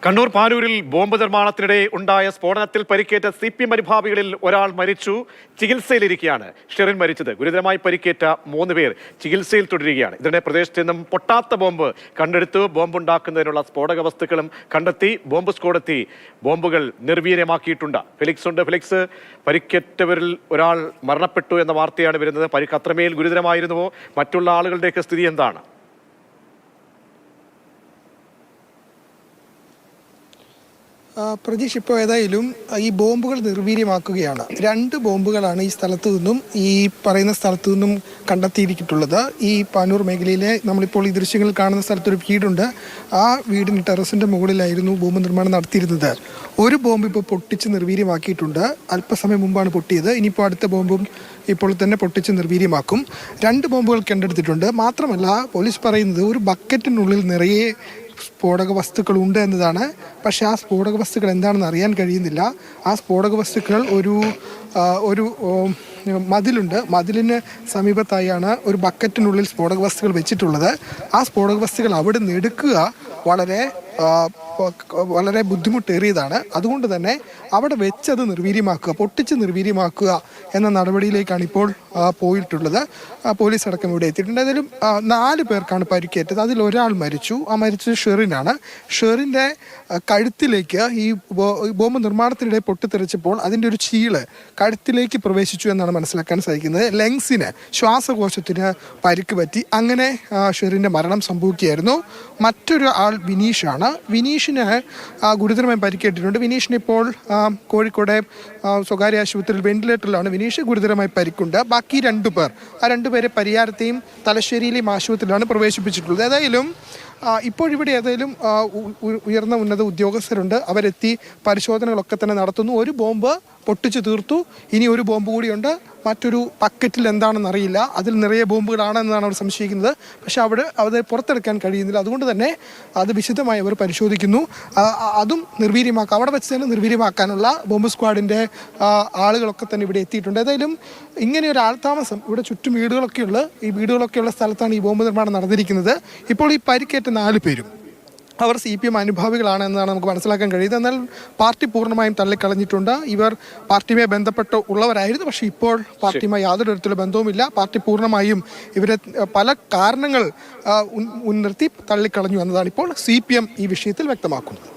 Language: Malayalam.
കണ്ണൂർ പാനൂരിൽ ബോംബ് നിർമ്മാണത്തിനിടെ ഉണ്ടായ സ്ഫോടനത്തിൽ പരിക്കേറ്റ CPM അനുഭാവികളിൽ ഒരാൾ മരിച്ചു. ചികിത്സയിലിരിക്കുകയാണ്. ഷെറിൻ മരിച്ചത്. ഗുരുതരമായി പരിക്കേറ്റ 3 പേർ ചികിത്സയിൽ തുടരുകയാണ്. ഇതിനിടെ പ്രദേശത്ത് നിന്നും പൊട്ടാത്ത ബോംബ് കണ്ടെടുത്തു. ബോംബുണ്ടാക്കുന്നതിനുള്ള സ്ഫോടക വസ്തുക്കളും കണ്ടെത്തി. ബോംബ് സ്ക്വാഡെത്തി ബോംബുകൾ നിർവീര്യമാക്കിയിട്ടുണ്ട്. ഫെലിക്സ് ഉണ്ട്. ഫെലിക്സ്, പരിക്കേറ്റവരിൽ ഒരാൾ മരണപ്പെട്ടു എന്ന വാർത്തയാണ് വരുന്നത്. പരിക്ക് അത്രമേൽ ഗുരുതരമായിരുന്നുവോ? മറ്റുള്ള ആളുകളുടെയൊക്കെ സ്ഥിതി എന്താണ്? പ്രതീഷ്, ഇപ്പോൾ ഏതായാലും ഈ ബോംബുകൾ നിർവീര്യമാക്കുകയാണ്. 2 ബോംബുകളാണ് ഈ സ്ഥലത്തു നിന്നും ഈ പറയുന്ന സ്ഥലത്തു നിന്നും കണ്ടെത്തിയിരിച്ചിട്ടുള്ളത്. ഈ പാനൂർ മേഖലയിലെ നമ്മളിപ്പോൾ ഈ ദൃശ്യങ്ങളിൽ കാണുന്ന സ്ഥലത്തൊരു വീടുണ്ട്. ആ വീടിന് ടെറസിൻ്റെ മുകളിലായിരുന്നു ബോംബ് നിർമ്മാണം നടത്തിയിരുന്നത്. ഒരു ബോംബ് ഇപ്പോൾ പൊട്ടിച്ച് നിർവീര്യമാക്കിയിട്ടുണ്ട്. അല്പസമയം മുമ്പാണ് പൊട്ടിയത്. ഇനിയിപ്പോൾ അടുത്ത ബോംബും ഇപ്പോൾ തന്നെ പൊട്ടിച്ച് നിർവീര്യമാക്കും. 2 ബോംബുകൾ കണ്ടെടുത്തിട്ടുണ്ട്. മാത്രമല്ല, പോലീസ് പറയുന്നത് ഒരു ബക്കറ്റിനുള്ളിൽ നിറയെ സ്ഫോടക വസ്തുക്കൾ ഉണ്ട് എന്നതാണ്. പക്ഷേ ആ സ്ഫോടക വസ്തുക്കൾ എന്താണെന്ന് അറിയാൻ കഴിയുന്നില്ല. ആ സ്ഫോടക വസ്തുക്കൾ ഒരു മതിലുണ്ട്. മതിലിന് സമീപത്തായാണ് ഒരു ബക്കറ്റിനുള്ളിൽ സ്ഫോടക വസ്തുക്കൾ വെച്ചിട്ടുള്ളത്. ആ സ്ഫോടക വസ്തുക്കൾ അവിടെ നിന്ന് എടുക്കുക വളരെ ബുദ്ധിമുട്ടേറിയതാണ്. അതുകൊണ്ട് തന്നെ അവിടെ വെച്ചത് നിർവീര്യമാക്കുക, പൊട്ടിച്ച് നിർവീര്യമാക്കുക എന്ന നടപടിയിലേക്കാണ് ഇപ്പോൾ പോയിട്ടുള്ളത്. പോലീസ് അടക്കം ഇവിടെ എത്തിയിട്ടുണ്ട്. ഏതായാലും 4 പേർക്കാണ് പരിക്കേറ്റത്. അതിൽ ഒരാൾ മരിച്ചു. ആ മരിച്ചത് ഷെറിനാണ്. ഷെറിൻ്റെ കഴുത്തിലേക്ക് ഈ ബോംബ് നിർമ്മാണത്തിനിടെ പൊട്ടിത്തെറിച്ചപ്പോൾ അതിൻ്റെ ഒരു ചീള് കഴുത്തിലേക്ക് പ്രവേശിച്ചു എന്നാണ് മനസ്സിലാക്കാൻ സാധിക്കുന്നത്. ലങ്സിന്, ശ്വാസകോശത്തിന് പരിക്ക് പറ്റി. അങ്ങനെ ഷെറിൻ്റെ മരണം സംഭവിക്കുകയായിരുന്നു. മറ്റൊരു ആൾ വിനീഷാണ്. വിനീഷിന് ഗുരുതരമായി പരിക്കേറ്റിട്ടുണ്ട്. വിനീഷിന് ഇപ്പോൾ കോഴിക്കോട് സ്വകാര്യ ആശുപത്രിയിൽ വെന്റിലേറ്ററിലാണ്. വിനീഷ് ഗുരുതരമായി പരിക്കുണ്ട്. ബാക്കി 2 പേർ, ആ 2 പേരെ പരിയാരത്തെയും തലശ്ശേരിയിലെയും ആശുപത്രിയിലാണ് പ്രവേശിപ്പിച്ചിട്ടുള്ളത്. ഏതായാലും ഇപ്പോഴിവിടെ ഏതായാലും ഉയർന്ന ഉന്നത ഉദ്യോഗസ്ഥരുണ്ട്. അവരെത്തി പരിശോധനകളൊക്കെ തന്നെ നടത്തുന്നു. ഒരു ബോംബ് പൊട്ടിച്ചു തീർത്തു. ഇനി ഒരു ബോംബ് കൂടിയുണ്ട്. മറ്റൊരു പക്കറ്റിൽ എന്താണെന്ന് അറിയില്ല. അതിൽ നിറയെ ബോംബുകളാണെന്നാണ് അവർ സംശയിക്കുന്നത്. പക്ഷെ അത് പുറത്തെടുക്കാൻ കഴിയുന്നില്ല. അതുകൊണ്ട് തന്നെ അത് വിശദമായി അവർ പരിശോധിക്കുന്നു. അതും നിർവീര്യമാക്കാം, അവിടെ വെച്ച് തന്നെ നിർവീര്യമാക്കാനുള്ള ബോംബ് സ്ക്വാഡിൻ്റെ ആളുകളൊക്കെ തന്നെ ഇവിടെ എത്തിയിട്ടുണ്ട്. ഏതായാലും ഇങ്ങനെ ഒരു ആൾതാമസം ഇവിടെ ചുറ്റും ഈ വീടുകളൊക്കെയുള്ള സ്ഥലത്താണ് ഈ ബോംബ് നിർമ്മാണം നടന്നിരിക്കുന്നത്. ഇപ്പോൾ ഈ പരിക്കേറ്റ 4 പേരും അവർ CPM അനുഭാവികളാണ് എന്നാണ് നമുക്ക് മനസ്സിലാക്കാൻ കഴിയുന്നത്. എന്നാൽ പാർട്ടി പൂർണ്ണമായും തള്ളിക്കളഞ്ഞിട്ടുണ്ട്. ഇവർ പാർട്ടിയുമായി ബന്ധപ്പെട്ട് ഉള്ളവരായിരുന്നു. പക്ഷേ ഇപ്പോൾ പാർട്ടിയുമായി യാതൊരു തരത്തിലുള്ള ബന്ധവുമില്ല. പാർട്ടി പൂർണ്ണമായും ഇവരെ പല കാരണങ്ങൾ മുൻനിർത്തി തള്ളിക്കളഞ്ഞു എന്നതാണ് ഇപ്പോൾ CPM ഈ വിഷയത്തിൽ വ്യക്തമാക്കുന്നത്.